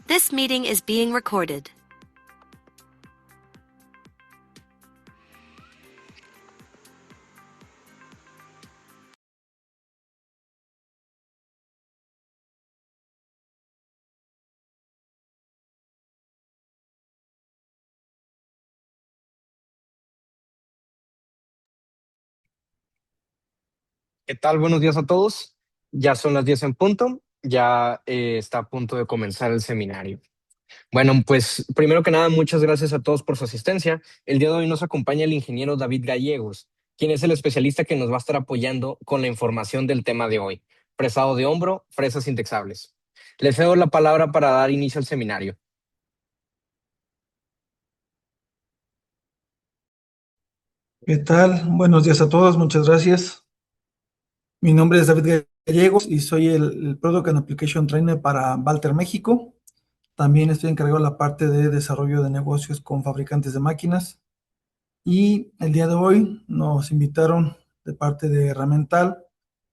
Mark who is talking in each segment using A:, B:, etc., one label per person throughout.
A: This meeting is being recorded.
B: ¿Qué tal? Buenos días a todos. Ya son las 10 en punto. Ya está a punto de comenzar el seminario. Bueno, pues primero que nada, muchas gracias a todos por su asistencia. El día de hoy nos acompaña el ingeniero David Gallegos, quien es el especialista que nos va a estar apoyando con la información del tema de hoy, fresado de hombro, fresas indexables. Le cedo la palabra para dar inicio al seminario.
C: ¿Qué tal? Buenos días a todos, muchas gracias. Mi nombre es David Gallegos y soy el Product and Application Trainer para Valter México. También estoy encargado de la parte de desarrollo de negocios con fabricantes de máquinas. Y el día de hoy nos invitaron de parte de Herramental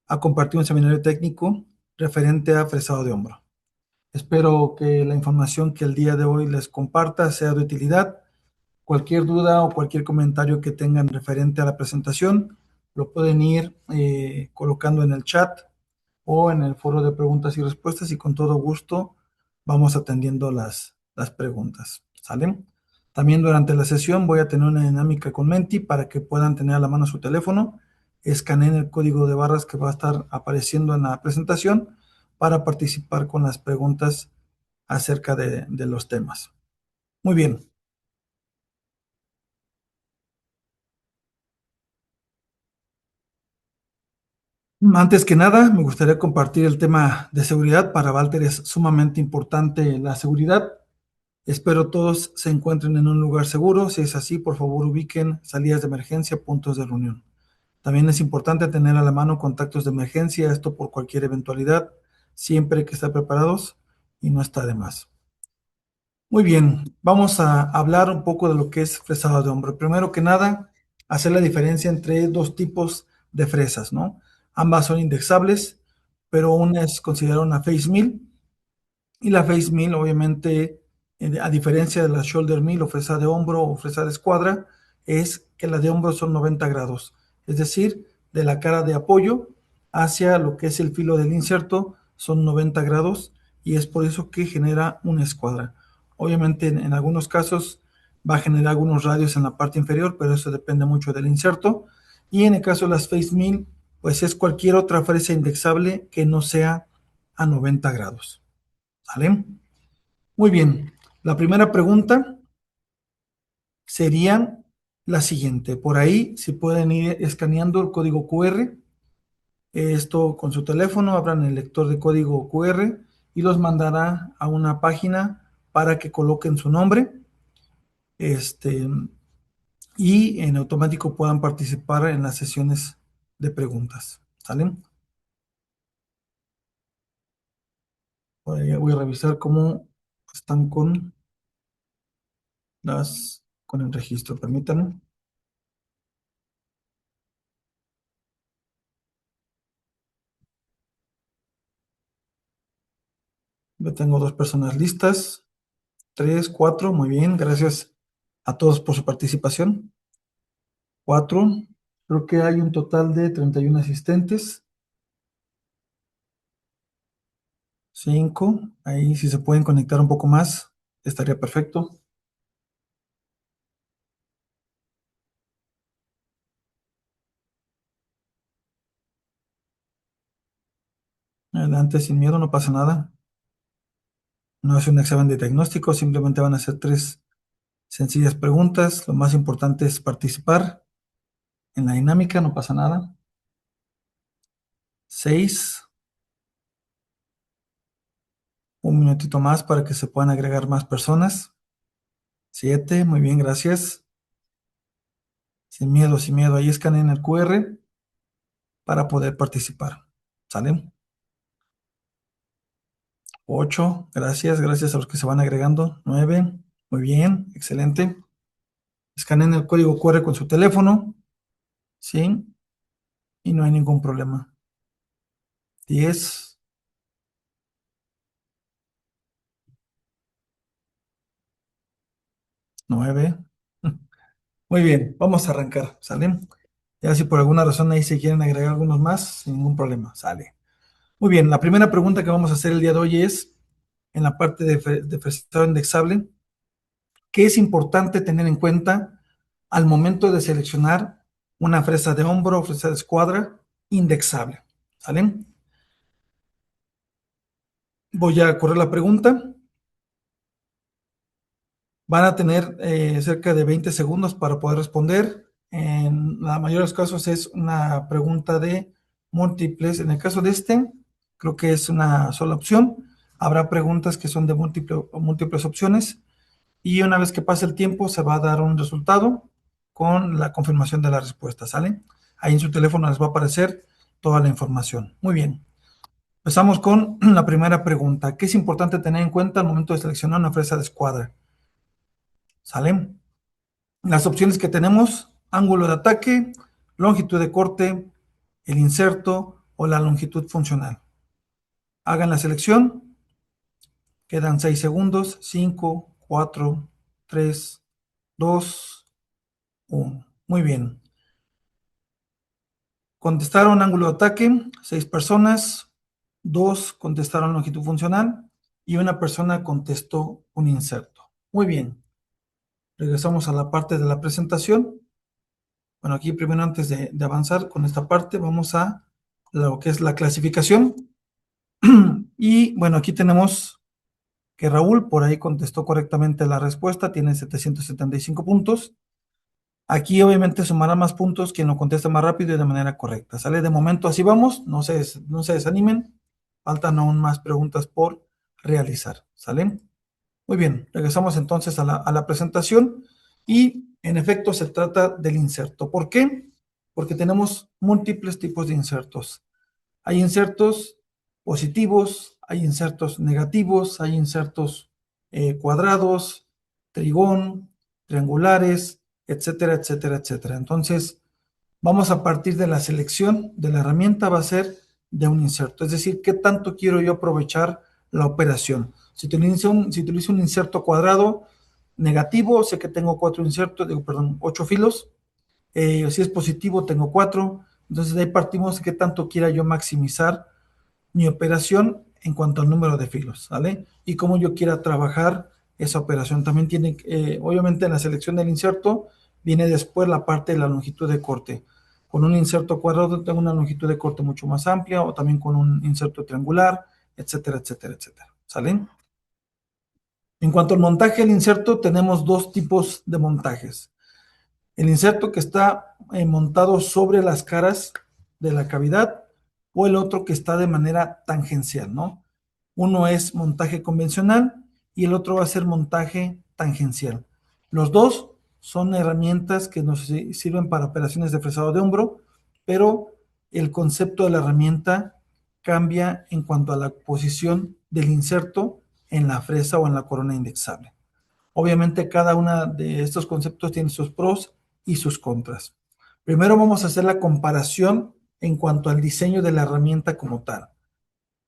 C: a compartir un seminario técnico referente a fresado de hombro. Espero que la información que el día de hoy les comparta sea de utilidad. Cualquier duda o cualquier comentario que tengan referente a la presentación, lo pueden ir colocando en el chat o en el foro de preguntas y respuestas y con todo gusto vamos atendiendo las preguntas. ¿Sale? También durante la sesión voy a tener una dinámica con Menti para que puedan tener a la mano su teléfono, escaneen el código de barras que va a estar apareciendo en la presentación para participar con las preguntas acerca de los temas. Muy bien. Antes que nada, me gustaría compartir el tema de seguridad. Para Walter es sumamente importante la seguridad. Espero todos se encuentren en un lugar seguro. Si es así, por favor ubiquen salidas de emergencia, puntos de reunión. También es importante tener a la mano contactos de emergencia, esto por cualquier eventualidad, siempre hay que estar preparados y no está de más. Muy bien, vamos a hablar un poco de lo que es fresado de hombro. Primero que nada, hacer la diferencia entre dos tipos de fresas, ¿no? Ambas son indexables, pero una es considerada una face mill y la face mill, obviamente, a diferencia de la shoulder mill o fresa de hombro o fresa de escuadra, es que la de hombro son 90 grados, es decir, de la cara de apoyo hacia lo que es el filo del inserto son 90 grados y es por eso que genera una escuadra. Obviamente en algunos casos va a generar algunos radios en la parte inferior, pero eso depende mucho del inserto. Y en el caso de las face mill, pues es cualquier otra fresa indexable que no sea a 90 grados. ¿Sale? Muy bien. La primera pregunta sería la siguiente. Por ahí, si pueden ir escaneando el código QR, esto con su teléfono, abran el lector de código QR y los mandará a una página para que coloquen su nombre, este, y en automático puedan participar en las sesiones de preguntas. ¿Sale? Voy a revisar cómo están con el registro. Permítanme. Yo tengo dos personas listas. Tres, cuatro, muy bien, gracias a todos por su participación. Cuatro, creo que hay un total de 31 asistentes. Cinco, ahí si se pueden conectar un poco más, estaría perfecto. Adelante, sin miedo, no pasa nada. No es un examen de diagnóstico, simplemente van a hacer tres sencillas preguntas. Lo más importante es participar en la dinámica, no pasa nada. Seis, un minutito más para que se puedan agregar más personas. Siete, muy bien, gracias. Sin miedo, sin miedo. Ahí escaneen el QR para poder participar. ¿Sale? 8, gracias, gracias a los que se van agregando. 9, muy bien, excelente. Escaneen el código QR con su teléfono, ¿sí? Y no hay ningún problema. 10, 9. Muy bien, vamos a arrancar, ¿sale? Ya si por alguna razón ahí se quieren agregar algunos más, sin ningún problema, sale. Muy bien, la primera pregunta que vamos a hacer el día de hoy es, en la parte de fresado indexable, ¿qué es importante tener en cuenta al momento de seleccionar una fresa de hombro o fresa de escuadra indexable? ¿Sale? Voy a correr la pregunta. Van a tener cerca de 20 segundos para poder responder. En la mayoría de los casos es una pregunta de múltiples. En el caso de este, creo que es una sola opción. Habrá preguntas que son de múltiples opciones y una vez que pase el tiempo se va a dar un resultado con la confirmación de la respuesta, ¿sale? Ahí en su teléfono les va a aparecer toda la información. Muy bien. Empezamos con la primera pregunta. ¿Qué es importante tener en cuenta al momento de seleccionar una fresa de escuadra? ¿Sale? Las opciones que tenemos: ángulo de ataque, longitud de corte, el inserto o la longitud funcional. Hagan la selección. Quedan 6 segundos. 5, 4, 3, 2, 1. Muy bien. Contestaron ángulo de ataque 6 personas, 2 contestaron longitud funcional y una persona contestó un inserto. Muy bien. Regresamos a la parte de la presentación. Bueno, aquí primero antes de avanzar con esta parte, vamos a lo que es la clasificación. Y bueno, aquí tenemos que Raúl por ahí contestó correctamente la respuesta, tiene 775 puntos. Aquí obviamente sumará más puntos quien lo conteste más rápido y de manera correcta. Sale de momento, así vamos, no se desanimen, faltan aún más preguntas por realizar. ¿Sale? Muy bien, regresamos entonces a la presentación y en efecto se trata del inserto. ¿Por qué? Porque tenemos múltiples tipos de insertos. Hay insertos positivos, hay insertos negativos, hay insertos cuadrados, trigón, triangulares, etcétera, etcétera, etcétera. Entonces, vamos a partir de la selección de la herramienta, va a ser de un inserto. Es decir, ¿qué tanto quiero yo aprovechar la operación? Si utilizo un inserto cuadrado negativo, sé que tengo 8 filos. Si es positivo, tengo 4. Entonces, de ahí partimos de qué tanto quiera yo maximizar mi operación en cuanto al número de filos, ¿vale? Y cómo yo quiera trabajar esa operación. También tiene, obviamente en la selección del inserto, viene después la parte de la longitud de corte. Con un inserto cuadrado tengo una longitud de corte mucho más amplia, o también con un inserto triangular, etcétera, etcétera, etcétera. ¿Sale? En cuanto al montaje del inserto, tenemos dos tipos de montajes. El inserto que está montado sobre las caras de la cavidad, o el otro que está de manera tangencial, ¿no? Uno es montaje convencional y el otro va a ser montaje tangencial. Los dos son herramientas que nos sirven para operaciones de fresado de hombro, pero el concepto de la herramienta cambia en cuanto a la posición del inserto en la fresa o en la corona indexable. Obviamente cada uno de estos conceptos tiene sus pros y sus contras. Primero vamos a hacer la comparación en cuanto al diseño de la herramienta como tal.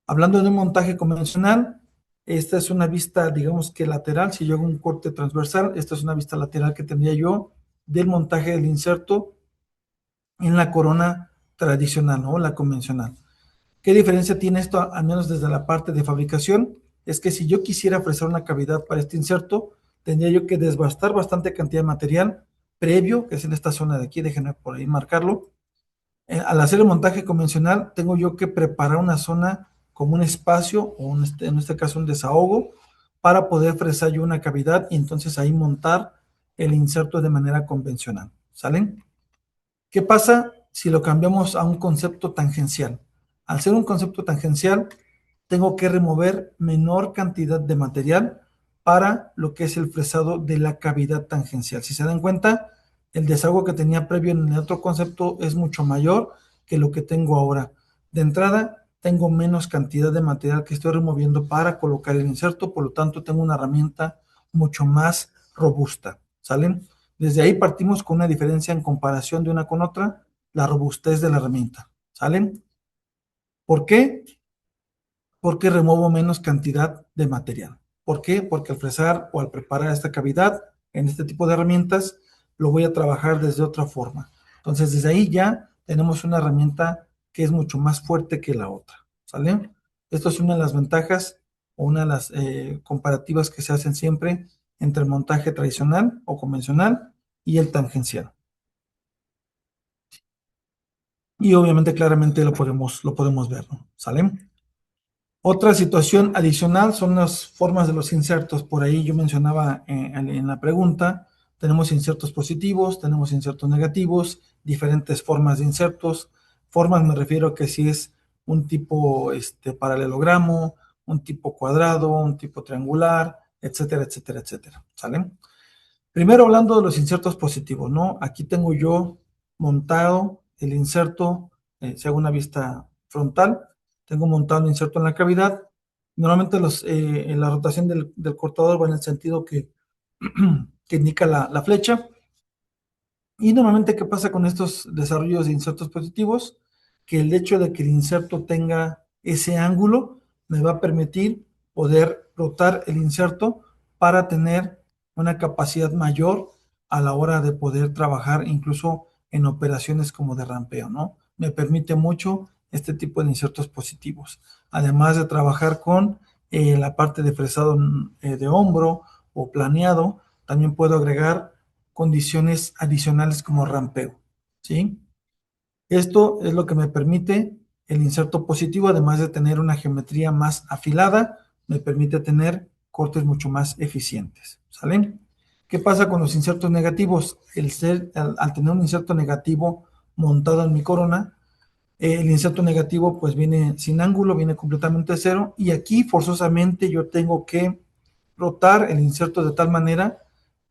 C: Hablando de un montaje convencional, esta es una vista, digamos que lateral. Si yo hago un corte transversal, esta es una vista lateral que tendría yo del montaje del inserto en la corona tradicional, ¿no? La convencional. ¿Qué diferencia tiene esto, al menos desde la parte de fabricación? Es que si yo quisiera fresar una cavidad para este inserto, tendría yo que desbastar bastante cantidad de material previo, que es en esta zona de aquí, déjenme por ahí marcarlo. Al hacer el montaje convencional, tengo yo que preparar una zona como un espacio, o en este caso un desahogo, para poder fresar yo una cavidad y entonces ahí montar el inserto de manera convencional. ¿Salen? ¿Qué pasa si lo cambiamos a un concepto tangencial? Al ser un concepto tangencial, tengo que remover menor cantidad de material para lo que es el fresado de la cavidad tangencial. Si se dan cuenta, el desahogo que tenía previo en el otro concepto es mucho mayor que lo que tengo ahora. De entrada, tengo menos cantidad de material que estoy removiendo para colocar el inserto, por lo tanto, tengo una herramienta mucho más robusta. ¿Salen? Desde ahí partimos con una diferencia en comparación de una con otra, la robustez de la herramienta. ¿Salen? ¿Por qué? Porque remuevo menos cantidad de material. ¿Por qué? Porque al fresar o al preparar esta cavidad, en este tipo de herramientas, lo voy a trabajar desde otra forma. Entonces, desde ahí ya tenemos una herramienta que es mucho más fuerte que la otra, ¿sale? Esto es una de las ventajas o una de las comparativas que se hacen siempre entre el montaje tradicional o convencional y el tangencial. Y obviamente claramente lo podemos ver, ¿no? ¿Sale? Otra situación adicional son las formas de los insertos. Por ahí yo mencionaba en la pregunta, tenemos insertos positivos, tenemos insertos negativos, diferentes formas de insertos. Formas me refiero a que si es un tipo paralelogramo, un tipo cuadrado, un tipo triangular, etcétera, etcétera, etcétera. ¿Sale? Primero hablando de los insertos positivos, ¿no? Aquí tengo yo montado el inserto, si hago una vista frontal, tengo montado un inserto en la cavidad. Normalmente la rotación del cortador va en el sentido que indica la flecha. Y normalmente, ¿qué pasa con estos desarrollos de insertos positivos? Que el hecho de que el inserto tenga ese ángulo me va a permitir poder rotar el inserto para tener una capacidad mayor a la hora de poder trabajar incluso en operaciones como de rampeo, ¿no? Me permite mucho este tipo de insertos positivos. Además de trabajar con la parte de fresado de hombro o planeado, también puedo agregar condiciones adicionales como rampeo, ¿sí? Esto es lo que me permite el inserto positivo, además de tener una geometría más afilada, me permite tener cortes mucho más eficientes, ¿sale? ¿Qué pasa con los insertos negativos? Al tener un inserto negativo montado en mi corona, el inserto negativo pues viene sin ángulo, viene completamente cero, y aquí forzosamente yo tengo que rotar el inserto de tal manera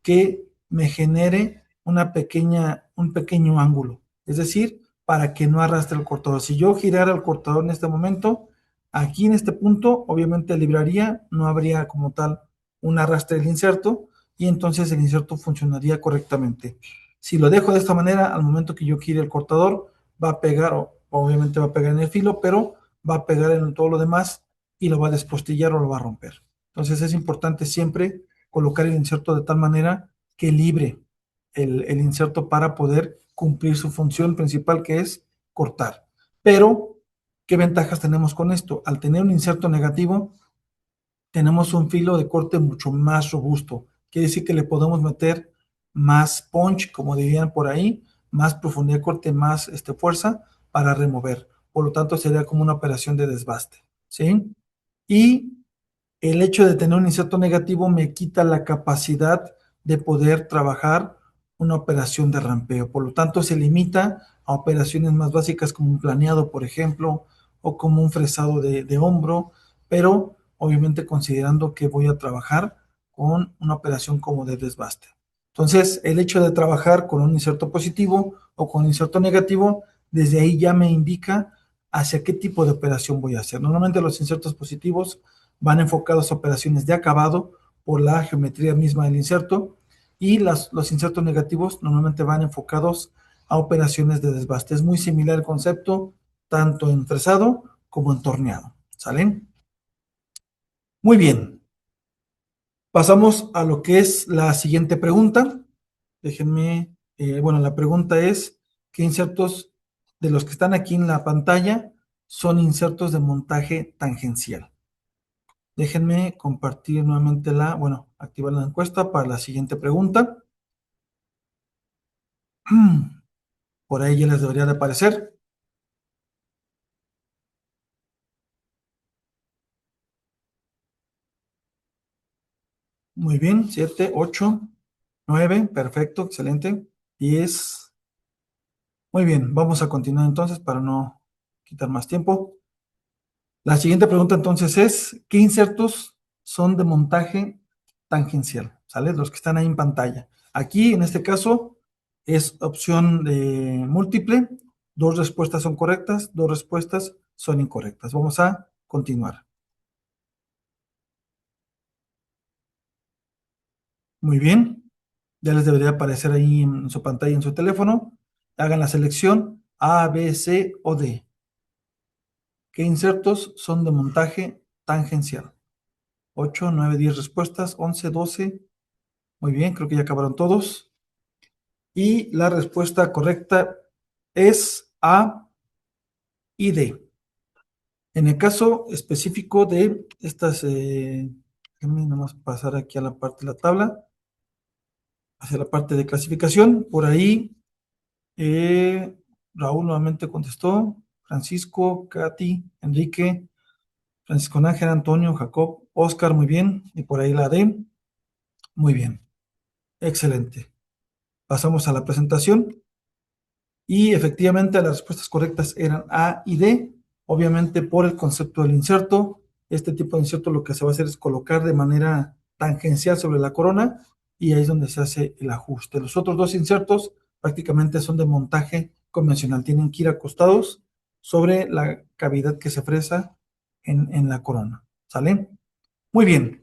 C: que me genere un pequeño ángulo, es decir, para que no arrastre el cortador. Si yo girara el cortador en este momento, aquí en este punto, obviamente libraría, no habría como tal un arrastre del inserto, y entonces el inserto funcionaría correctamente. Si lo dejo de esta manera, al momento que yo gire el cortador, va a pegar, obviamente va a pegar en el filo, pero va a pegar en todo lo demás y lo va a despostillar o lo va a romper. Entonces es importante siempre colocar el inserto de tal manera que libre el inserto para poder cumplir su función principal, que es cortar. Pero, ¿qué ventajas tenemos con esto? Al tener un inserto negativo, tenemos un filo de corte mucho más robusto. Quiere decir que le podemos meter más punch, como dirían por ahí, más profundidad de corte, más fuerza para remover. Por lo tanto, sería como una operación de desbaste, ¿sí? Y el hecho de tener un inserto negativo me quita la capacidad de poder trabajar una operación de rampeo. Por lo tanto, se limita a operaciones más básicas como un planeado, por ejemplo, o como un fresado de hombro, pero obviamente considerando que voy a trabajar con una operación como de desbaste. Entonces, el hecho de trabajar con un inserto positivo o con un inserto negativo, desde ahí ya me indica hacia qué tipo de operación voy a hacer. Normalmente los insertos positivos van enfocados a operaciones de acabado por la geometría misma del inserto, y los insertos negativos normalmente van enfocados a operaciones de desbaste. Es muy similar el concepto tanto en fresado como en torneado. ¿Salen? Muy bien. Pasamos a lo que es la siguiente pregunta. Déjenme, bueno, la pregunta es, ¿qué insertos de los que están aquí en la pantalla son insertos de montaje tangencial? Déjenme compartir nuevamente bueno, activar la encuesta para la siguiente pregunta. Por ahí ya les debería de aparecer. Muy bien, 7, 8, 9, perfecto, excelente. 10. Muy bien, vamos a continuar entonces para no quitar más tiempo. La siguiente pregunta entonces es, ¿qué insertos son de montaje tangencial? ¿Sale? Los que están ahí en pantalla. Aquí, en este caso, es opción de múltiple. Dos respuestas son correctas, dos respuestas son incorrectas. Vamos a continuar. Muy bien. Ya les debería aparecer ahí en su pantalla, en su teléfono. Hagan la selección A, B, C o D. ¿Qué insertos son de montaje tangencial? 8, 9, 10 respuestas, 11, 12. Muy bien, creo que ya acabaron todos. Y la respuesta correcta es A y D. En el caso específico de estas, déjenme nomás pasar aquí a la parte de la tabla, hacia la parte de clasificación. Por ahí, Raúl nuevamente contestó, Francisco, Katy, Enrique, Francisco Nájera, Antonio, Jacob, Oscar, muy bien. Y por ahí la D, muy bien. Excelente. Pasamos a la presentación. Y efectivamente las respuestas correctas eran A y D, obviamente por el concepto del inserto. Este tipo de inserto lo que se va a hacer es colocar de manera tangencial sobre la corona y ahí es donde se hace el ajuste. Los otros dos insertos prácticamente son de montaje convencional, tienen que ir acostados sobre la cavidad que se fresa en la corona. ¿Sale? Muy bien.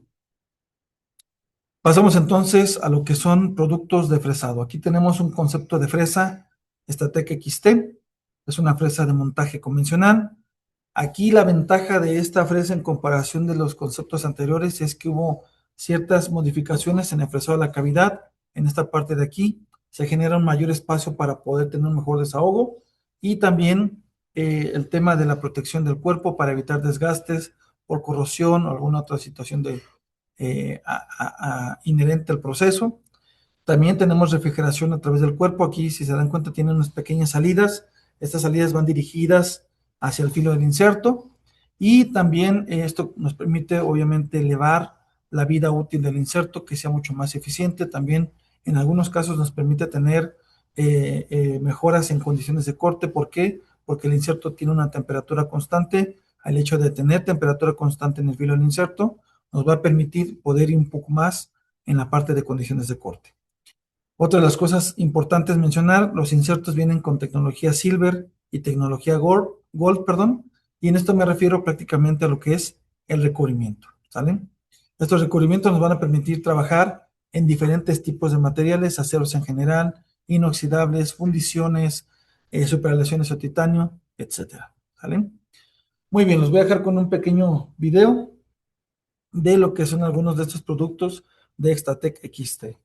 C: Pasamos entonces a lo que son productos de fresado. Aquí tenemos un concepto de fresa Statec XT. Es una fresa de montaje convencional. Aquí la ventaja de esta fresa en comparación de los conceptos anteriores es que hubo ciertas modificaciones en el fresado de la cavidad. En esta parte de aquí se genera un mayor espacio para poder tener un mejor desahogo y también el tema de la protección del cuerpo para evitar desgastes por corrosión o alguna otra situación inherente al proceso. También tenemos refrigeración a través del cuerpo. Aquí, si se dan cuenta, tienen unas pequeñas salidas. Estas salidas van dirigidas hacia el filo del inserto. Y también esto nos permite, obviamente, elevar la vida útil del inserto, que sea mucho más eficiente. También, en algunos casos, nos permite tener mejoras en condiciones de corte. ¿Por qué? Porque el inserto tiene una temperatura constante. El hecho de tener temperatura constante en el filo del inserto nos va a permitir poder ir un poco más en la parte de condiciones de corte. Otra de las cosas importantes mencionar, los insertos vienen con tecnología Silver y tecnología Gold, perdón, y en esto me refiero prácticamente a lo que es el recubrimiento, ¿sale? Estos recubrimientos nos van a permitir trabajar en diferentes tipos de materiales, aceros en general, inoxidables, fundiciones, superaleaciones o titanio, etcétera, ¿sale? Muy bien, los voy a dejar con un pequeño video de lo que son algunos de estos productos de Statec XT.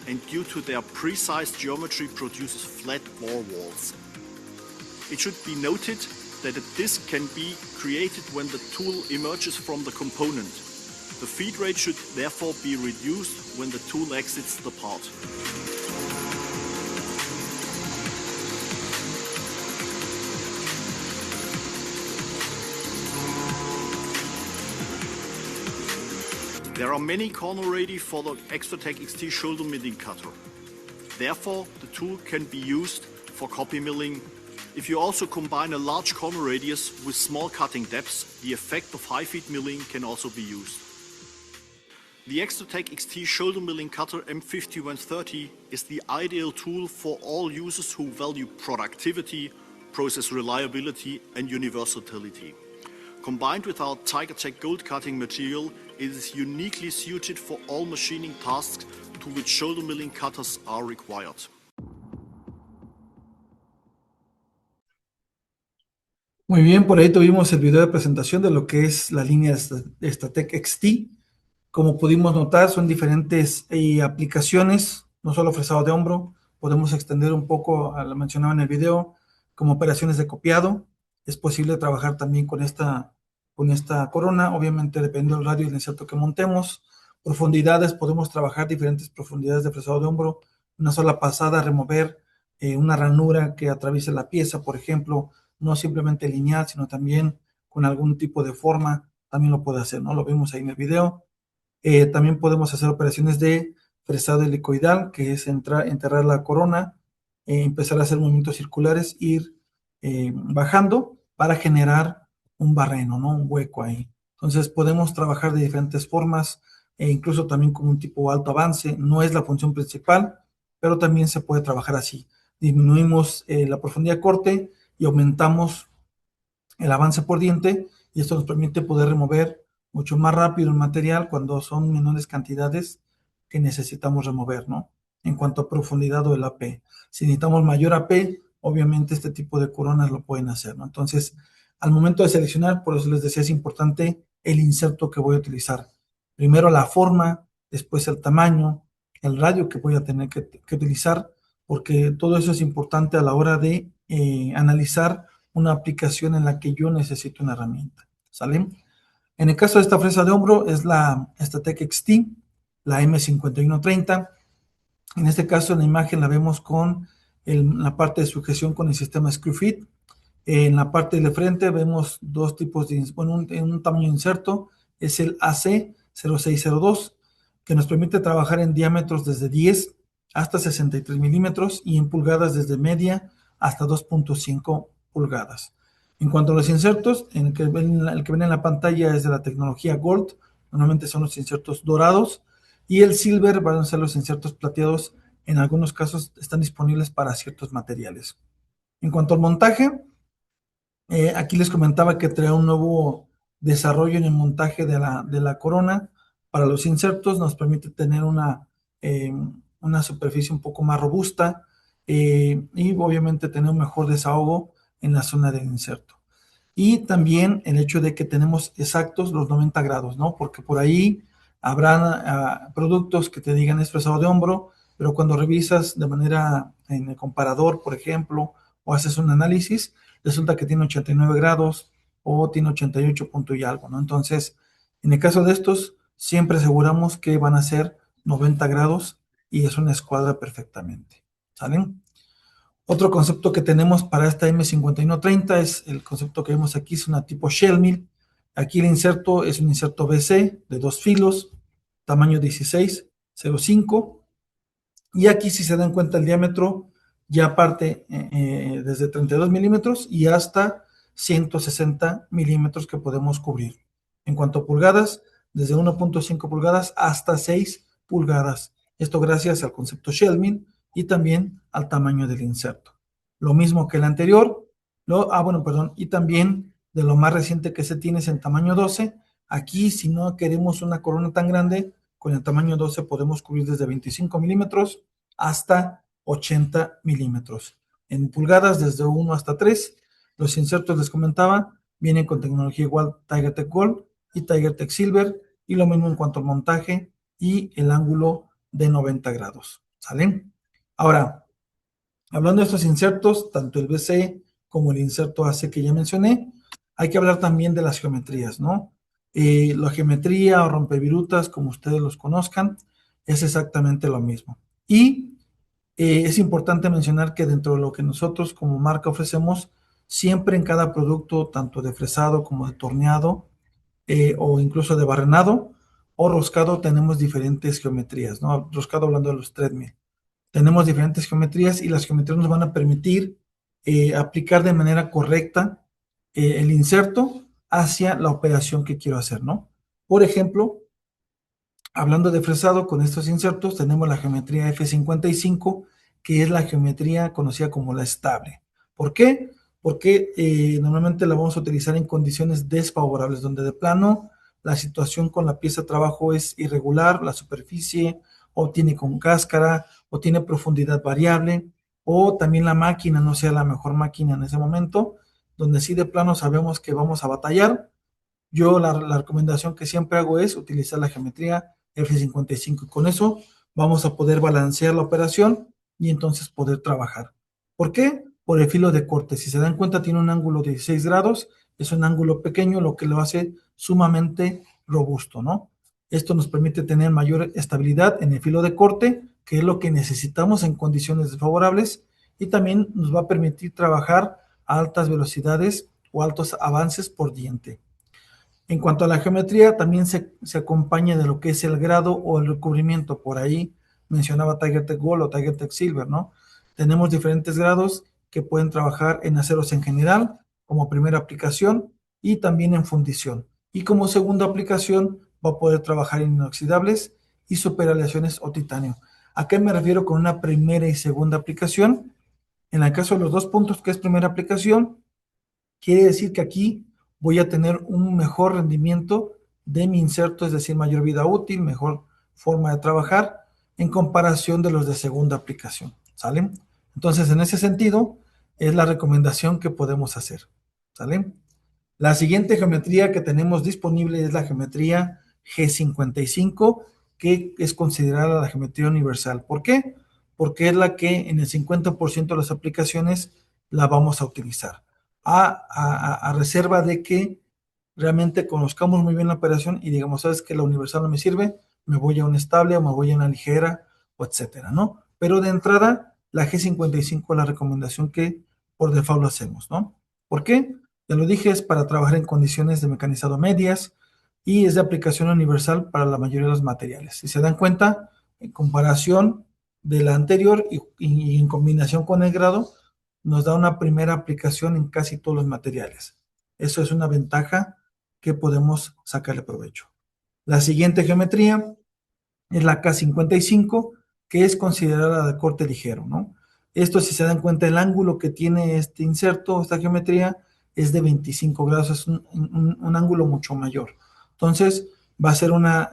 D: And due to their precise geometry produces flat bore walls. It should be noted that a disc can be created when the tool emerges from the component. The feed rate should therefore be reduced when the tool exits the part. There are many corner radii for the Extratec XT shoulder milling cutter. Therefore, the tool can be used for copy milling. If you also combine a large corner radius with small cutting depths, the effect of high feed milling can also be used. The Extratec XT shoulder milling cutter M5130 is the ideal tool for all users who value productivity, process reliability, and universality. Combined with our TigerTech gold cutting material, it is uniquely suited for all machining tasks to which shoulder milling cutters are required.
C: Muy bien, por ahí tuvimos el video de presentación de lo que es la línea de Statec XT. Como pudimos notar, son diferentes aplicaciones no solo fresado de hombro, podemos extender un poco, lo mencionaba en el video, como operaciones de copiado. Es posible trabajar también con esta corona, obviamente dependiendo del radio y el inserto que montemos. Profundidades, podemos trabajar diferentes profundidades de fresado de hombro, una sola pasada, remover una ranura que atraviese la pieza, por ejemplo, no simplemente lineal, sino también con algún tipo de forma, también lo puede hacer, ¿no? Lo vimos ahí en el video. También podemos hacer operaciones de fresado helicoidal, que es enterrar la corona, empezar a hacer movimientos circulares, ir bajando para generar un barreno, ¿no? Un hueco ahí. Entonces podemos trabajar de diferentes formas, incluso también con un tipo alto avance. No es la función principal, pero también se puede trabajar así. Disminuimos la profundidad de corte y aumentamos el avance por diente, y esto nos permite poder remover mucho más rápido el material cuando son menores cantidades que necesitamos remover, ¿no? En cuanto a profundidad o el AP. Si necesitamos mayor AP, obviamente este tipo de coronas lo pueden hacer, ¿no? Entonces, al momento de seleccionar, por eso les decía, es importante el inserto que voy a utilizar. Primero la forma, después el tamaño, el radio que voy a tener que utilizar, porque todo eso es importante a la hora de analizar una aplicación en la que yo necesito una herramienta, ¿sale? En el caso de esta fresa de hombro es la Statec XT, la M5130. En este caso en la imagen la vemos con la parte de sujeción con el sistema ScrewFit. En la parte de frente vemos dos tipos de, bueno, un tamaño de inserto, es el AC0602, que nos permite trabajar en diámetros desde 10 hasta 63 milímetros y en pulgadas desde media hasta 2.5 pulgadas. En cuanto a los insertos, el que ven en la pantalla es de la tecnología Gold, normalmente son los insertos dorados, y el Silver van a ser los insertos plateados, en algunos casos están disponibles para ciertos materiales. En cuanto al montaje, aquí les comentaba que trae un nuevo desarrollo en el montaje de la corona para los insertos, nos permite tener una superficie un poco más robusta y obviamente tener un mejor desahogo en la zona del inserto. Y también el hecho de que tenemos exactos los 90 grados, ¿no? Porque por ahí habrán productos que te digan es fresado de hombro, pero cuando revisas de manera en el comparador, por ejemplo, o haces un análisis, resulta que tiene 89 grados o tiene 88 punto y algo, ¿no? Entonces, en el caso de estos, siempre aseguramos que van a ser 90 grados y es una escuadra perfectamente, ¿salen? Otro concepto que tenemos para esta M5130 es el concepto que vemos aquí, es una tipo shell mill. Aquí el inserto es un inserto BC de 2 filos, tamaño 16.05, y aquí si se dan cuenta el diámetro ya parte desde 32 milímetros y hasta 160 milímetros que podemos cubrir. En cuanto a pulgadas, desde 1.5 pulgadas hasta 6 pulgadas. Esto gracias al concepto shell mill y también al tamaño del inserto. Lo mismo que el anterior, y también de lo más reciente que se tiene es en tamaño 12. Aquí, si no queremos una corona tan grande, con el tamaño 12 podemos cubrir desde 25 milímetros hasta 80 milímetros. En pulgadas, desde 1 hasta 3. Los insertos, les comentaba, vienen con tecnología igual TigerTech Gold y TigerTech Silver, y lo mismo en cuanto al montaje y el ángulo de 90 grados. ¿Salen? Ahora, hablando de estos insertos, tanto el BC como el inserto AC que ya mencioné, hay que hablar también de las geometrías, ¿no? La geometría o rompevirutas, como ustedes los conozcan, es exactamente lo mismo. Y es importante mencionar que dentro de lo que nosotros como marca ofrecemos, siempre en cada producto, tanto de fresado como de torneado, o incluso de barrenado o roscado, tenemos diferentes geometrías, ¿no? Roscado hablando de los treadmill. Tenemos diferentes geometrías y las geometrías nos van a permitir aplicar de manera correcta el inserto hacia la operación que quiero hacer, ¿no? Por ejemplo, hablando de fresado, con estos insertos tenemos la geometría F55, que es la geometría conocida como la estable. ¿Por qué? Porque normalmente la vamos a utilizar en condiciones desfavorables, donde de plano la situación con la pieza de trabajo es irregular, la superficie o tiene con cáscara o tiene profundidad variable, o también la máquina no sea la mejor máquina en ese momento, donde sí de plano sabemos que vamos a batallar. Yo la recomendación que siempre hago es utilizar la geometría F55 y con eso vamos a poder balancear la operación y entonces poder trabajar. ¿Por qué? Por el filo de corte. Si se dan cuenta, tiene un ángulo de 16 grados, es un ángulo pequeño, lo que lo hace sumamente robusto, ¿no? Esto nos permite tener mayor estabilidad en el filo de corte, que es lo que necesitamos en condiciones desfavorables, y también nos va a permitir trabajar a altas velocidades o altos avances por diente. En cuanto a la geometría, también se acompaña de lo que es el grado o el recubrimiento. Por ahí mencionaba TigerTech Gold o TigerTech Silver, ¿no? Tenemos diferentes grados que pueden trabajar en aceros en general, como primera aplicación, y también en fundición. Y como segunda aplicación, va a poder trabajar en inoxidables y superaleaciones o titanio. ¿A qué me refiero con una primera y segunda aplicación? En el caso de los 2 puntos, que es primera aplicación, quiere decir que aquí voy a tener un mejor rendimiento de mi inserto, es decir, mayor vida útil, mejor forma de trabajar en comparación de los de segunda aplicación, ¿sale? Entonces, en ese sentido, es la recomendación que podemos hacer, ¿sale? La siguiente geometría que tenemos disponible es la geometría G55, que es considerada la geometría universal. ¿Por qué? Porque es la que en el 50% de las aplicaciones la vamos a utilizar, a reserva de que realmente conozcamos muy bien la operación y digamos, sabes que la universal no me sirve, me voy a una estable o me voy a una ligera, o etcétera, ¿no? Pero de entrada, la G55 es la recomendación que por default hacemos, ¿no? ¿Por qué? Ya lo dije, es para trabajar en condiciones de mecanizado medias y es de aplicación universal para la mayoría de los materiales. Si se dan cuenta, en comparación de la anterior y en combinación con el grado, nos da una primera aplicación en casi todos los materiales. Eso es una ventaja que podemos sacarle provecho. La siguiente geometría es la K55, que es considerada de corte ligero, ¿no? Esto, si se dan cuenta, el ángulo que tiene este inserto, esta geometría, es de 25 grados, es un ángulo mucho mayor. Entonces, va a ser una,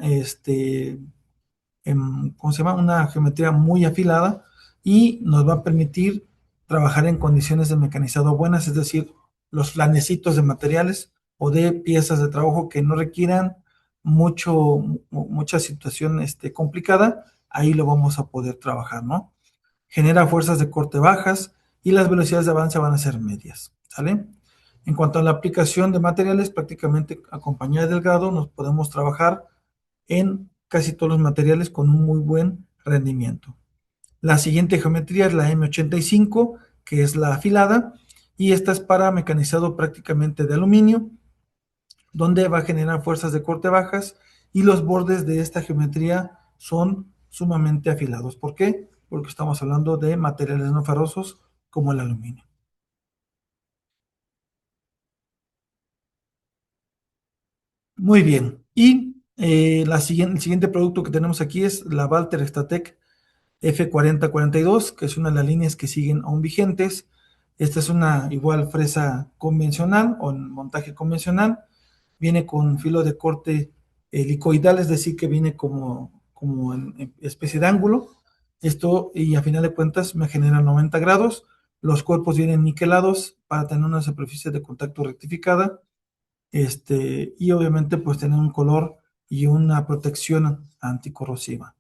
C: ¿cómo se llama? Una geometría muy afilada y nos va a permitir trabajar en condiciones de mecanizado buenas, es decir, los flanecitos de materiales o de piezas de trabajo que no requieran mucha situación complicada, ahí lo vamos a poder trabajar, ¿no? Genera fuerzas de corte bajas y las velocidades de avance van a ser medias, ¿sale? En cuanto a la aplicación de materiales, prácticamente acompañada del grado, nos podemos trabajar en casi todos los materiales con un muy buen rendimiento. La siguiente geometría es la M85, que es la afilada, y esta es para mecanizado prácticamente de aluminio, donde va a generar fuerzas de corte bajas y los bordes de esta geometría son sumamente afilados. ¿Por qué? Porque estamos hablando de materiales no ferrosos como el aluminio. Muy bien. Y el siguiente producto que tenemos aquí es la Valter Extratec F4042, que es una de las líneas que siguen aún vigentes. Esta es una igual fresa convencional o en montaje convencional. Viene con filo de corte helicoidal, es decir, que viene como en especie de ángulo. Esto, y a final de cuentas, me genera 90 grados. Los cuerpos vienen niquelados para tener una superficie de contacto rectificada. Y obviamente, pues tener un color y una protección anticorrosiva.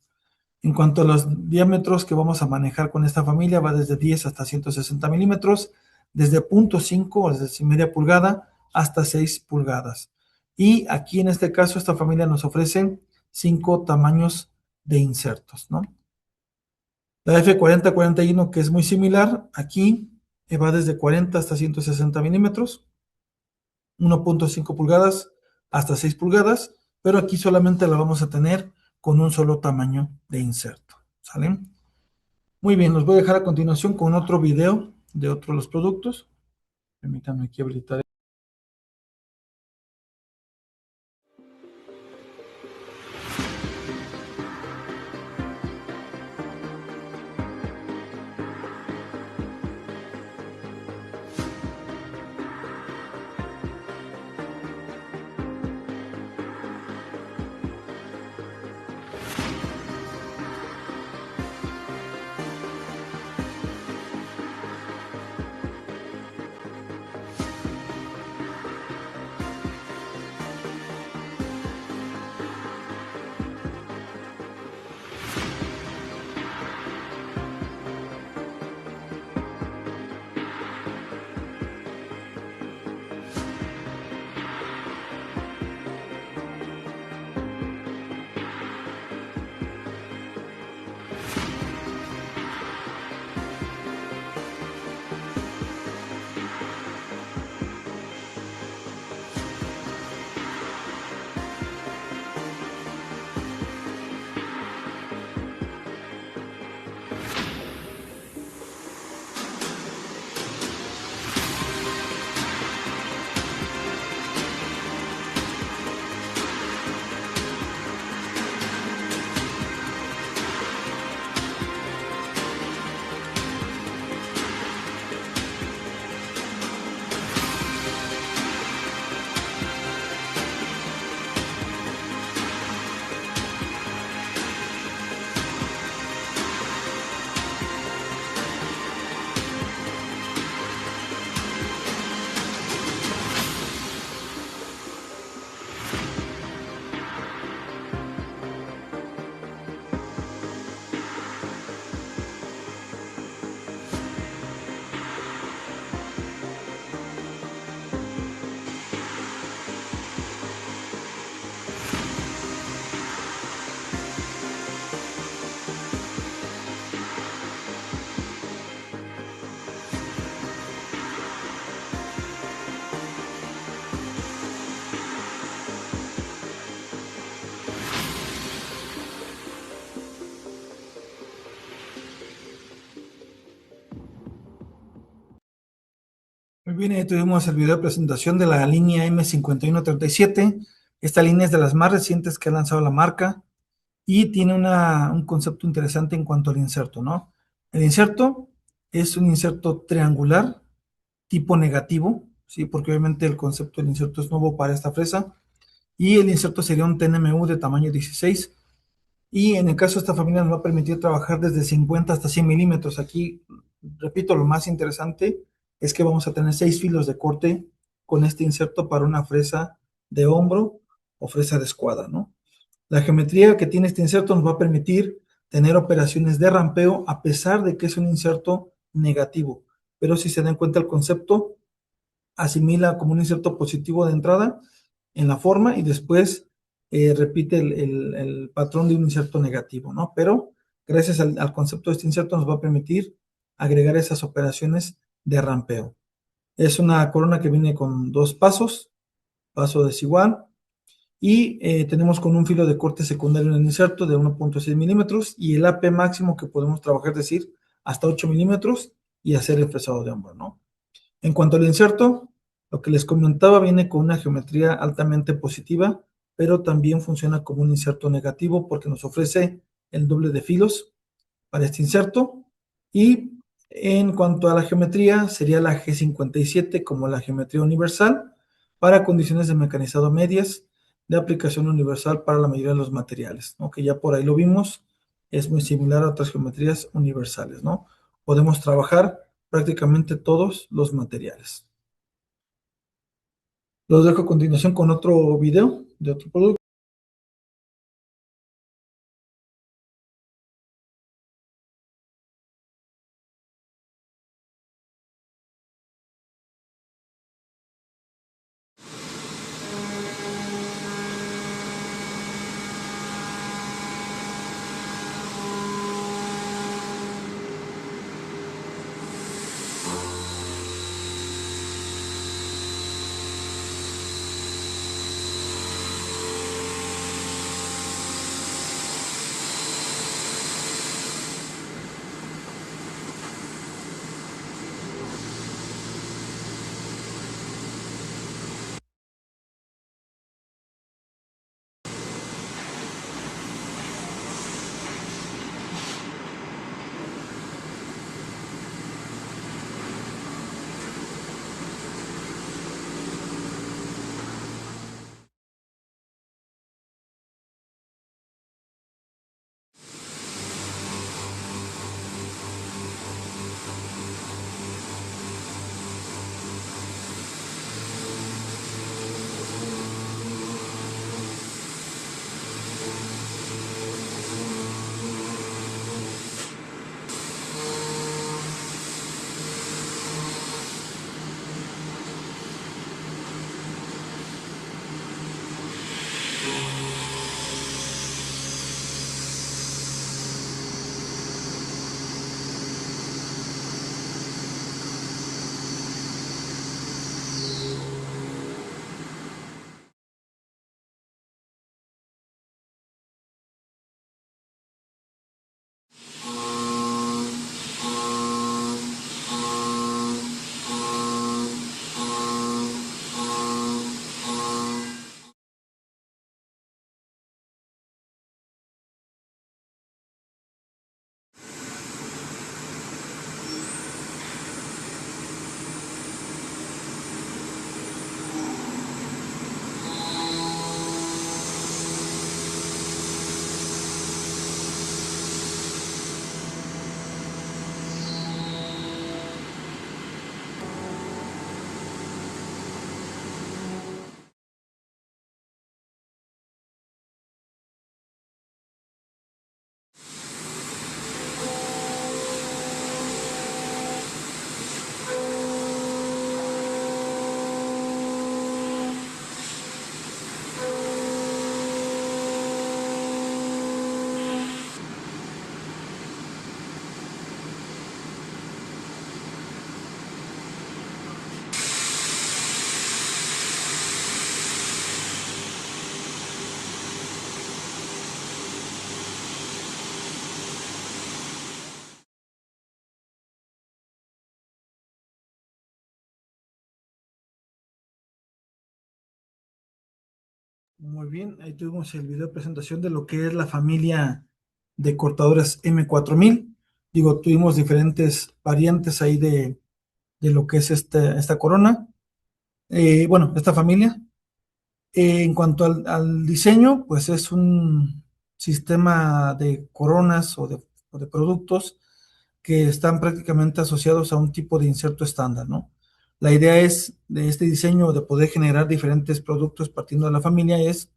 C: En cuanto a los diámetros que vamos a manejar con esta familia, va desde 10 hasta 160 milímetros, desde 0.5 o desde media pulgada hasta 6 pulgadas. Y aquí en este caso, esta familia nos ofrece 5 tamaños de insertos, ¿no? La F4041, que es muy similar, aquí va desde 40 hasta 160 milímetros, 1.5 pulgadas hasta 6 pulgadas, pero aquí solamente la vamos a tener con un solo tamaño de inserto, ¿sale? Muy bien, los voy a dejar a continuación con otro video de otro de los productos. Permítanme aquí habilitar. Muy bien, ahí tuvimos el video de presentación de la línea M5137. Esta línea es de las más recientes que ha lanzado la marca y tiene un concepto interesante en cuanto al inserto, ¿no? El inserto es un inserto triangular tipo negativo, ¿sí? Porque obviamente el concepto del inserto es nuevo para esta fresa. Y el inserto sería un TNMU de tamaño 16. Y en el caso de esta familia nos va a permitir trabajar desde 50 hasta 100 milímetros. Aquí, repito, lo más interesante es que vamos a tener 6 filos de corte con este inserto para una fresa de hombro o fresa de escuadra, ¿no? La geometría que tiene este inserto nos va a permitir tener operaciones de rampeo a pesar de que es un inserto negativo. Pero si se dan cuenta el concepto, asimila como un inserto positivo de entrada en la forma y después repite el patrón de un inserto negativo, ¿no? Pero gracias al concepto de este inserto nos va a permitir agregar esas operaciones de rampeo. Es una corona que viene con 2 pasos, paso desigual, y tenemos con un filo de corte secundario en el inserto de 1.6 milímetros y el AP máximo que podemos trabajar, es decir, hasta 8 milímetros y hacer el fresado de hombro, ¿no? En cuanto al inserto, lo que les comentaba viene con una geometría altamente positiva, pero también funciona como un inserto negativo porque nos ofrece el doble de filos para este inserto. Y en cuanto a la geometría, sería la G57 como la geometría universal para condiciones de mecanizado medias de aplicación universal para la mayoría de los materiales, ¿no? Que ya por ahí lo vimos, es muy similar a otras geometrías universales, ¿no? Podemos trabajar prácticamente todos los materiales. Los dejo a continuación con otro video de otro producto. Muy bien, ahí tuvimos el video de presentación de lo que es la familia de cortadores M4000. Digo, tuvimos diferentes variantes ahí de lo que es esta corona. Bueno, esta familia. En cuanto al diseño, pues es un sistema de coronas o de productos que están prácticamente asociados a un tipo de inserto estándar, ¿no? La idea es de este diseño de poder generar diferentes productos partiendo de la familia es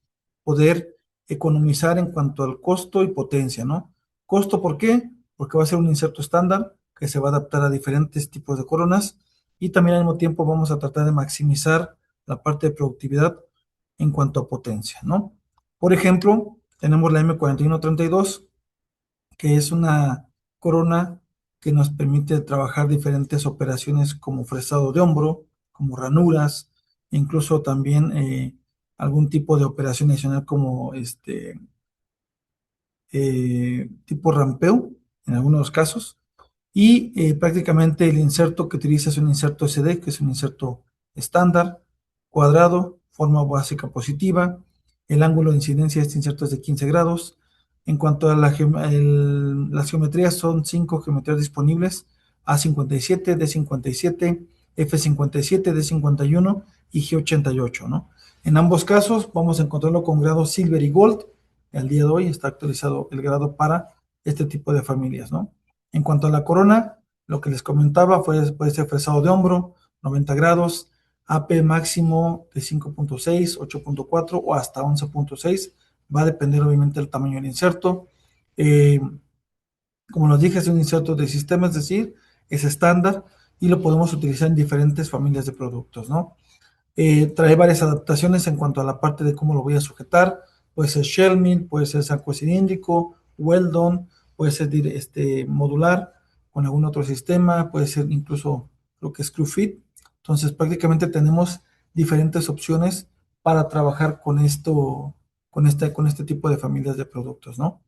C: poder economizar en cuanto al costo y potencia, ¿no? ¿Costo por qué? Porque va a ser un inserto estándar que se va a adaptar a diferentes tipos de coronas y también al mismo tiempo vamos a tratar de maximizar la parte de productividad en cuanto a potencia, ¿no? Por ejemplo, tenemos la M4132, que es una corona que nos permite trabajar diferentes operaciones como fresado de hombro, como ranuras, incluso también algún tipo de operación adicional como tipo rampeo en algunos casos. Y prácticamente el inserto que utiliza es un inserto SD, que es un inserto estándar, cuadrado, forma básica positiva. El ángulo de incidencia de este inserto es de 15 grados. En cuanto a las geometrías, son 5 geometrías disponibles: A57, D57, F57, D51 y G88, ¿no? En ambos casos vamos a encontrarlo con grado Silver y Gold. Al día de hoy está actualizado el grado para este tipo de familias, ¿no? En cuanto a la corona, lo que les comentaba puede ser fresado de hombro, 90 grados, AP máximo de 5.6, 8.4 o hasta 11.6. Va a depender obviamente del tamaño del inserto. Eh, Como nos dije, es un inserto de sistema, es decir, es estándar y lo podemos utilizar en diferentes familias de productos, ¿no? Trae varias adaptaciones en cuanto a la parte de cómo lo voy a sujetar. Puede ser shell mill, puede ser cilíndrico, weldon, puede ser modular con algún otro sistema, puede ser incluso lo que es screw fit. Entonces prácticamente tenemos diferentes opciones para trabajar con esto, con este tipo de familias de productos, ¿no?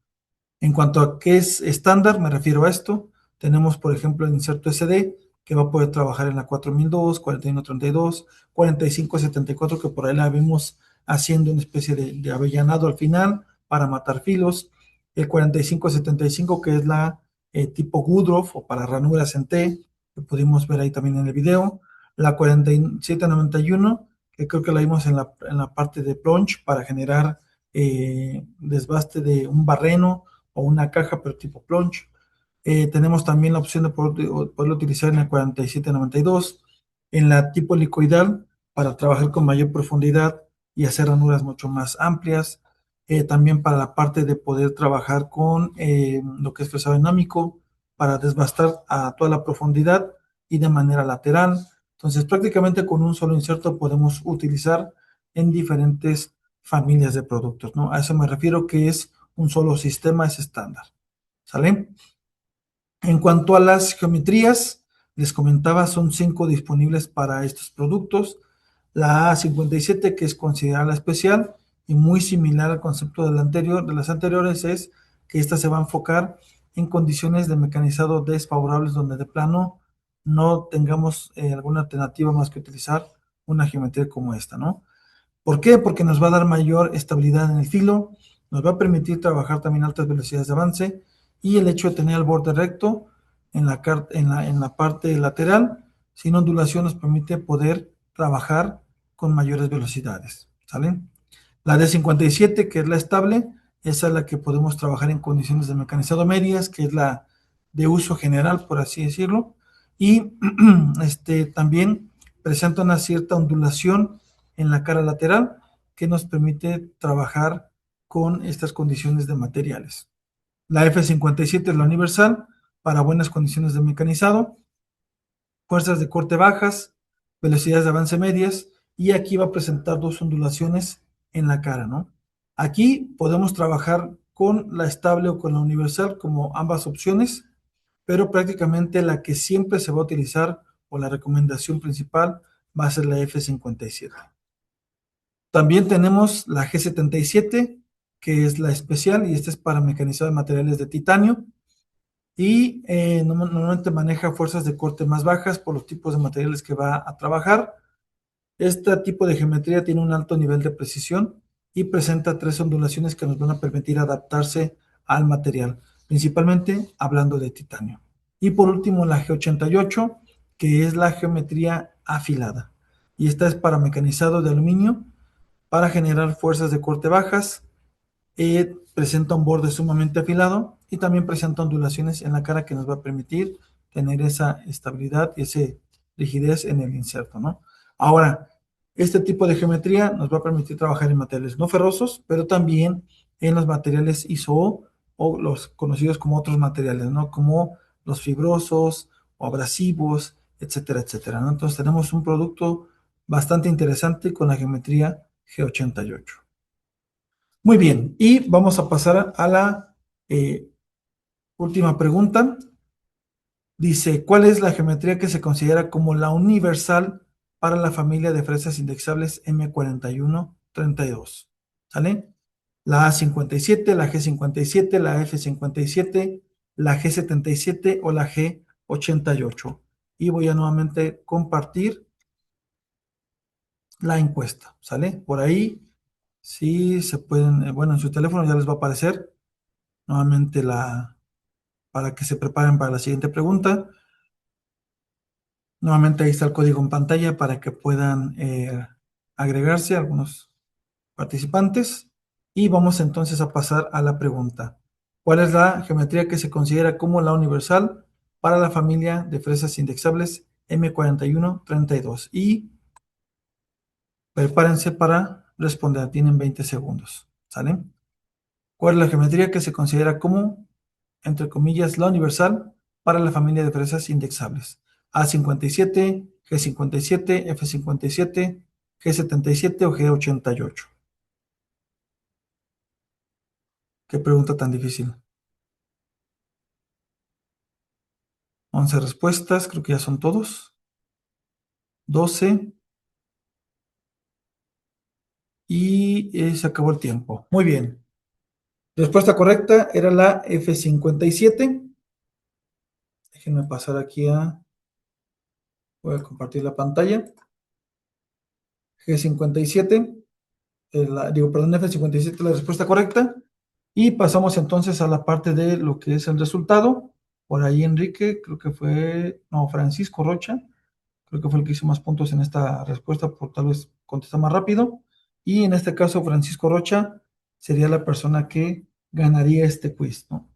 C: En cuanto a qué es estándar, me refiero a esto. Tenemos, por ejemplo, el inserto SD, que va a poder trabajar en la 4002, 4132, 4574, que por ahí la vemos haciendo una especie de avellanado al final para matar filos. El 4575, que es la tipo Woodruff o para ranuras en T, que pudimos ver ahí también en el video. La 4791, que creo que la vimos en la parte de plunge para generar desbaste de un barreno o una caja, pero tipo plunge. Tenemos también la opción de poderlo utilizar en el 4792, en la tipo helicoidal, para trabajar con mayor profundidad y hacer ranuras mucho más amplias. También para la parte de poder trabajar con lo que es fresado dinámico, para desbastar a toda la profundidad y de manera lateral. Entonces, prácticamente con un solo inserto podemos utilizar en diferentes familias de productos, ¿no? A eso me refiero que es un solo sistema, es estándar. ¿Sale? En cuanto a las geometrías, les comentaba, son 5 disponibles para estos productos. La A57, que es considerada la especial y muy similar al concepto de las anteriores, es que esta se va a enfocar en condiciones de mecanizado desfavorables donde de plano no tengamos alguna alternativa más que utilizar una geometría como esta, ¿no? ¿Por qué? Porque nos va a dar mayor estabilidad en el filo, nos va a permitir trabajar también altas velocidades de avance y el hecho de tener el borde recto en la parte lateral, sin ondulación, nos permite poder trabajar con mayores velocidades. ¿Sale? La D57, que es la estable, esa es la que podemos trabajar en condiciones de mecanizado medias, que es la de uso general, por así decirlo, y también presenta una cierta ondulación en la cara lateral que nos permite trabajar con estas condiciones de materiales. La F57 es la universal para buenas condiciones de mecanizado, fuerzas de corte bajas, velocidades de avance medias, y aquí va a presentar dos ondulaciones en la cara, ¿no? Aquí podemos trabajar con la estable o con la universal como ambas opciones, pero prácticamente la que siempre se va a utilizar o la recomendación principal va a ser la F57. También tenemos la G77, que es la especial, y esta es para mecanizado de materiales de titanio, y normalmente maneja fuerzas de corte más bajas por los tipos de materiales que va a trabajar. Este tipo de geometría tiene un alto nivel de precisión y presenta 3 ondulaciones que nos van a permitir adaptarse al material, principalmente hablando de titanio. Y por último, la G88, que es la geometría afilada. Y esta es para mecanizado de aluminio para generar fuerzas de corte bajas. Presenta un borde sumamente afilado y también presenta ondulaciones en la cara que nos va a permitir tener esa estabilidad y esa rigidez en el inserto, ¿no? Ahora, este tipo de geometría nos va a permitir trabajar en materiales no ferrosos, pero también en los materiales ISO o los conocidos como otros materiales, ¿no? Como los fibrosos o abrasivos, etcétera, etcétera, ¿no? Entonces tenemos un producto bastante interesante con la geometría G88. Muy bien, y vamos a pasar a la última pregunta. Dice, ¿cuál es la geometría que se considera como la universal para la familia de fresas indexables M4132? ¿Sale? La A57, la G57, la F57, la G77 o la G88. Y voy a nuevamente compartir la encuesta, ¿sale? Por ahí, sí se pueden, bueno, en su teléfono ya les va a aparecer nuevamente para que se preparen para la siguiente pregunta. Nuevamente ahí está el código en pantalla para que puedan agregarse algunos participantes. Y vamos entonces a pasar a la pregunta. ¿Cuál es la geometría que se considera como la universal para la familia de fresas indexables M4132? Y prepárense para responder. Tienen 20 segundos. ¿Sale? ¿Cuál es la geometría que se considera como, entre comillas, la universal para la familia de fresas indexables? A57, G57, F57, G77 o G88. Qué pregunta tan difícil. 11 respuestas, creo que ya son todos. 12. Y se acabó el tiempo. Muy bien. Respuesta correcta era la F57. Déjenme pasar aquí voy a compartir la pantalla. G57. Perdón, F57 la respuesta correcta. Y pasamos entonces a la parte de lo que es el resultado. Por ahí Enrique, creo que fue, no, Francisco Rocha, creo que fue el que hizo más puntos en esta respuesta, por tal vez contesta más rápido. Y en este caso, Francisco Rocha sería la persona que ganaría este quiz, ¿no?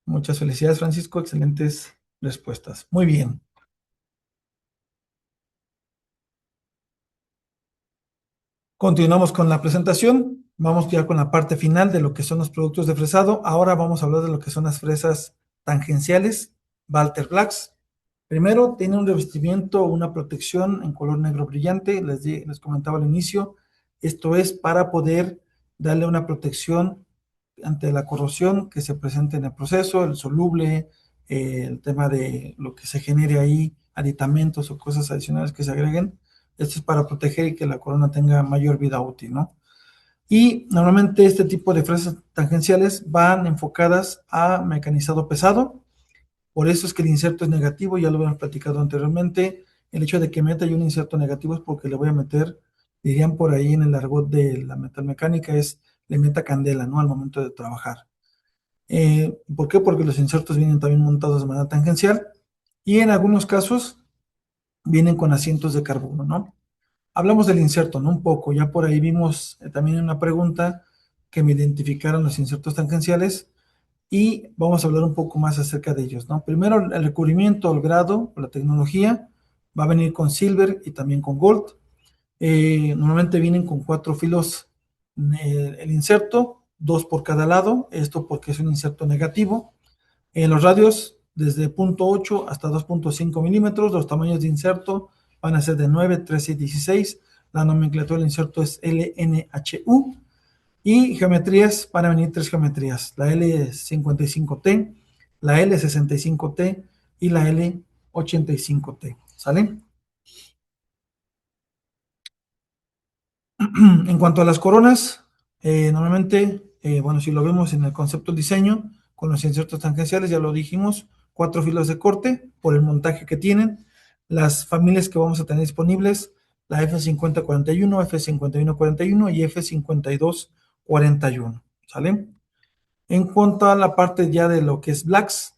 C: Muchas felicidades, Francisco, excelentes respuestas. Muy bien. Continuamos con la presentación. Vamos ya con la parte final de lo que son los productos de fresado. Ahora vamos a hablar de lo que son las fresas tangenciales, Walter Blacks. Primero, tiene un revestimiento, una protección en color negro brillante. Les comentaba al inicio. Esto es para poder darle una protección ante la corrosión que se presente en el proceso, el soluble, el tema de lo que se genere ahí, aditamentos o cosas adicionales que se agreguen. Esto es para proteger y que la corona tenga mayor vida útil, ¿no? Y normalmente este tipo de fresas tangenciales van enfocadas a mecanizado pesado. Por eso es que el inserto es negativo, ya lo habíamos platicado anteriormente. El hecho de que meta yo un inserto negativo es porque le voy a meter, dirían por ahí en el argot de la metalmecánica, le meta candela, ¿no? Al momento de trabajar. ¿Por qué? Porque los insertos vienen también montados de manera tangencial y en algunos casos vienen con asientos de carbono, ¿no? Hablamos del inserto, ¿no? Un poco, ya por ahí vimos también una pregunta que me identificaron los insertos tangenciales y vamos a hablar un poco más acerca de ellos, ¿no? Primero, el recubrimiento, el grado, la tecnología, va a venir con silver y también con gold. Normalmente vienen con 4 filos el inserto, 2 por cada lado, esto porque es un inserto negativo. En los radios, desde 0.8 hasta 2.5 milímetros, los tamaños de inserto van a ser de 9, 13 y 16. La nomenclatura del inserto es LNHU. Y geometrías, van a venir 3 geometrías, la L55T, la L65T y la L85T. ¿Sale? En cuanto a las coronas, normalmente, bueno, si lo vemos en el concepto del diseño, con los insertos tangenciales, ya lo dijimos, 4 filos de corte por el montaje que tienen. Las familias que vamos a tener disponibles la F5041, F5141 y F5241, ¿sale? En cuanto a la parte ya de lo que es blacks,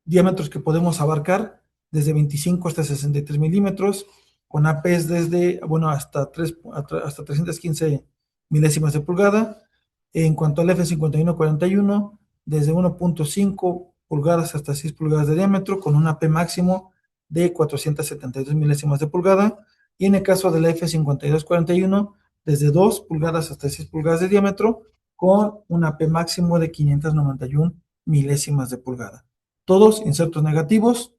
C: diámetros que podemos abarcar desde 25 hasta 63 milímetros, con APs desde, bueno, hasta 315 milésimas de pulgada. En cuanto al F5141, desde 1.5 pulgadas hasta 6 pulgadas de diámetro, con un AP máximo de 472 milésimas de pulgada. Y en el caso del F5241, desde 2 pulgadas hasta 6 pulgadas de diámetro, con un AP máximo de 591 milésimas de pulgada. Todos insertos negativos,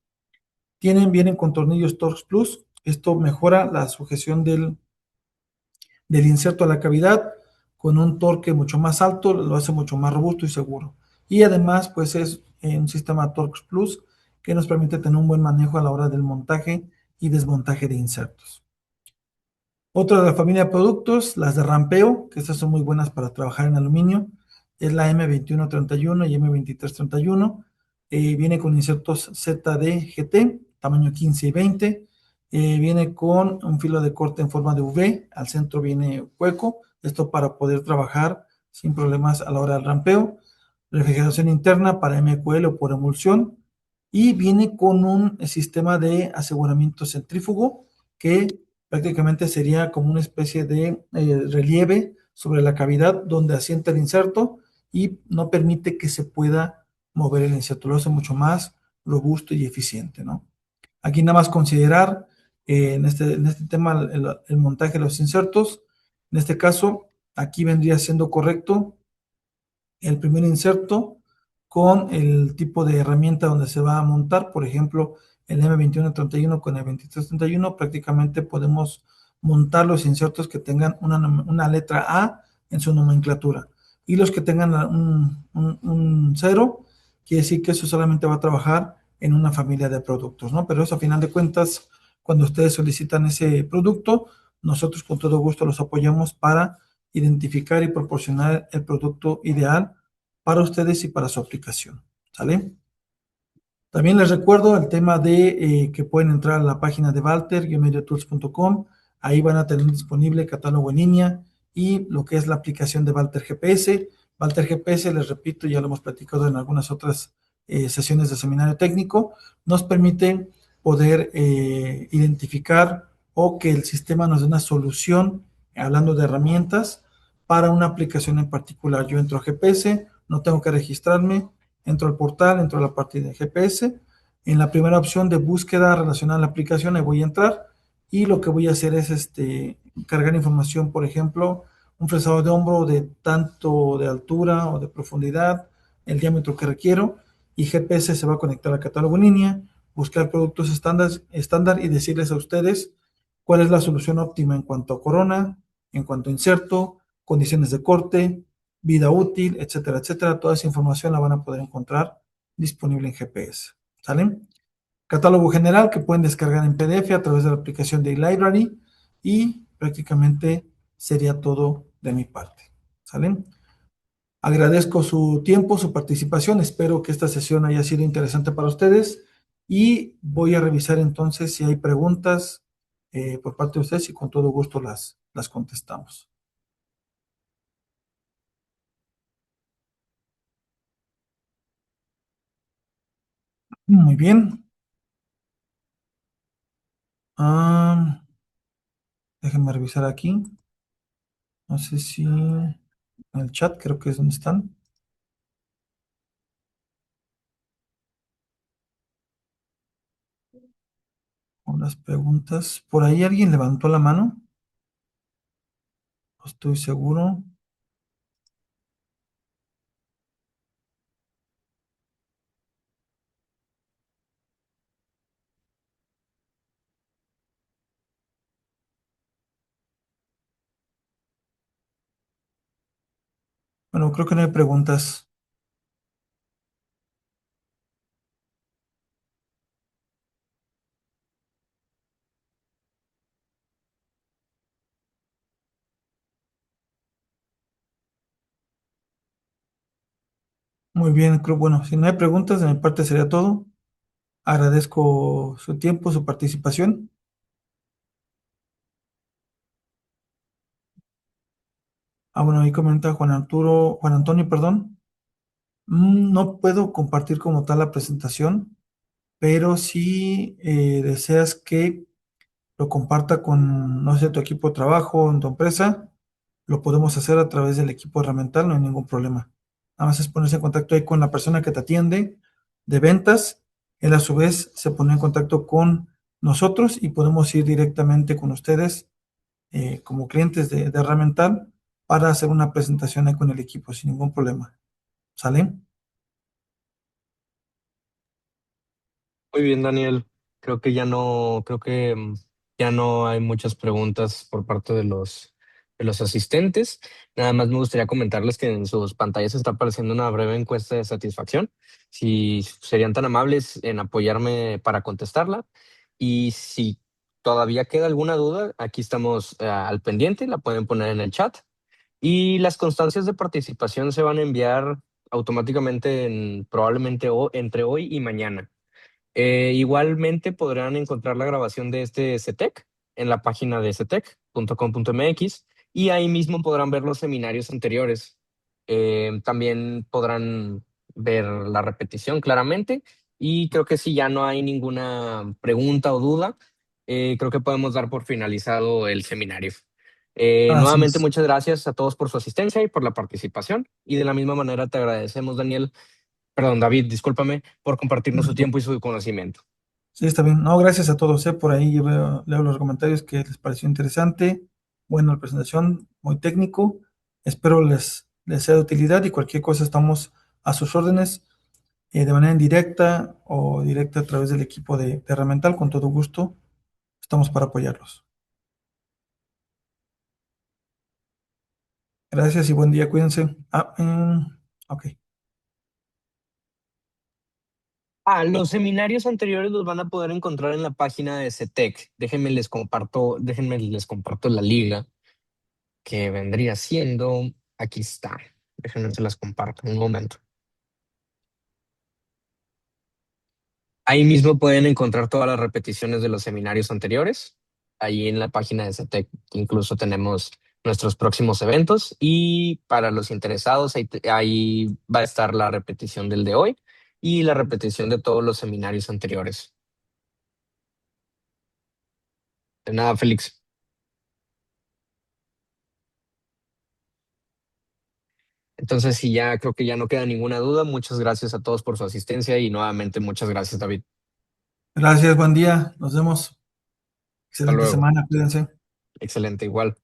C: vienen con tornillos Torx Plus. Esto mejora la sujeción del inserto a la cavidad con un torque mucho más alto, lo hace mucho más robusto y seguro. Y además, pues es un sistema Torx Plus que nos permite tener un buen manejo a la hora del montaje y desmontaje de insertos. Otra de la familia de productos, las de rampeo, que estas son muy buenas para trabajar en aluminio, es la M2131 y M2331. Viene con insertos ZD GT, tamaño 15 y 20. Viene con un filo de corte en forma de V, al centro viene hueco, esto para poder trabajar sin problemas a la hora del rampeo. Refrigeración interna para MQL o por emulsión. Y viene con un sistema de aseguramiento centrífugo que prácticamente sería como una especie de relieve sobre la cavidad donde asienta el inserto y no permite que se pueda mover el inserto, lo hace mucho más robusto y eficiente, ¿no? Aquí nada más considerar en este tema el montaje de los insertos. En este caso, aquí vendría siendo correcto el primer inserto con el tipo de herramienta donde se va a montar. Por ejemplo, el M2131 con el 2331 prácticamente podemos montar los insertos que tengan una letra A en su nomenclatura. Y los que tengan un 0, quiere decir que eso solamente va a trabajar en una familia de productos, ¿no? Pero eso a final de cuentas, cuando ustedes solicitan ese producto, nosotros con todo gusto los apoyamos para identificar y proporcionar el producto ideal para ustedes y para su aplicación, ¿sale? También les recuerdo el tema de que pueden entrar a la página de valter-mediotools.com. Ahí van a tener disponible catálogo en línea y lo que es la aplicación de Valter GPS. Valter GPS, les repito, ya lo hemos platicado en algunas otras sesiones de seminario técnico, nos permite poder identificar o que el sistema nos dé una solución, hablando de herramientas, para una aplicación en particular. Yo entro a GPS, no tengo que registrarme, entro al portal, entro a la parte de GPS. En la primera opción de búsqueda relacionada a la aplicación, ahí voy a entrar y lo que voy a hacer es cargar información, por ejemplo, un fresador de hombro de tanto de altura o de profundidad, el diámetro que requiero, y GPS se va a conectar al catálogo en línea, buscar productos estándar y decirles a ustedes cuál es la solución óptima en cuanto a corona, en cuanto a inserto, condiciones de corte, vida útil, etcétera, etcétera. Toda esa información la van a poder encontrar disponible en GPS. ¿Sale? Catálogo general que pueden descargar en PDF a través de la aplicación de iLibrary y prácticamente sería todo de mi parte. ¿Sale? Agradezco su tiempo, su participación. Espero que esta sesión haya sido interesante para ustedes y voy a revisar entonces si hay preguntas por parte de ustedes y con todo gusto las contestamos. Muy bien. Déjenme revisar aquí. No sé si en el chat, creo que es donde están. Con las preguntas. ¿Por ahí alguien levantó la mano? No estoy seguro. Bueno, creo que no hay preguntas. Muy bien, creo, bueno, si no hay preguntas, de mi parte sería todo. Agradezco su tiempo, su participación. Bueno, ahí comenta Juan Antonio, perdón. No puedo compartir como tal la presentación, pero si deseas que lo comparta con, no sé, tu equipo de trabajo, en tu empresa, lo podemos hacer a través del equipo herramental, no hay ningún problema. Nada más es ponerse en contacto ahí con la persona que te atiende de ventas. Él a su vez se pone en contacto con nosotros y podemos ir directamente con ustedes como clientes de herramental para hacer una presentación ahí con el equipo sin ningún problema. ¿Sale?
B: Muy bien, Daniel. Creo que ya no hay muchas preguntas por parte de los asistentes. Nada más me gustaría comentarles que en sus pantallas está apareciendo una breve encuesta de satisfacción. Si serían tan amables en apoyarme para contestarla. Y si todavía queda alguna duda, aquí estamos al pendiente, la pueden poner en el chat. Y las constancias de participación se van a enviar automáticamente probablemente entre hoy y mañana. Igualmente podrán encontrar la grabación de este CETEC en la página de cetec.com.mx y ahí mismo podrán ver los seminarios anteriores. También podrán ver la repetición claramente y creo que si ya no hay ninguna pregunta o duda, creo que podemos dar por finalizado el seminario.
C: Así
B: Nuevamente,
C: es.
B: muchas gracias a todos por su asistencia y por la participación. Y de la misma manera te agradecemos, Daniel, perdón, David, discúlpame, por compartirnos su tiempo y su conocimiento.
C: Sí, está bien. No, gracias a todos, ¿eh? Por ahí leo los comentarios que les pareció interesante. Buena la presentación, muy técnico. Espero les sea de utilidad y cualquier cosa estamos a sus órdenes de manera indirecta o directa a través del equipo de Herramental. Con todo gusto, estamos para apoyarlos. Gracias y buen día, cuídense. Ok.
B: Los seminarios anteriores los van a poder encontrar en la página de CETEC. Déjenme les comparto la liga que vendría siendo, aquí está. Déjenme se las comparto un momento. Ahí mismo pueden encontrar todas las repeticiones de los seminarios anteriores. Ahí en la página de CETEC incluso tenemos nuestros próximos eventos y para los interesados ahí va a estar la repetición del de hoy y la repetición de todos los seminarios anteriores. De nada, Félix. Entonces, si ya creo que ya no queda ninguna duda, muchas gracias a todos por su asistencia y nuevamente muchas gracias, David.
C: Gracias, buen día. Nos vemos.
B: Hasta
C: Excelente
B: luego.
C: semana, cuídense.
B: Excelente, igual.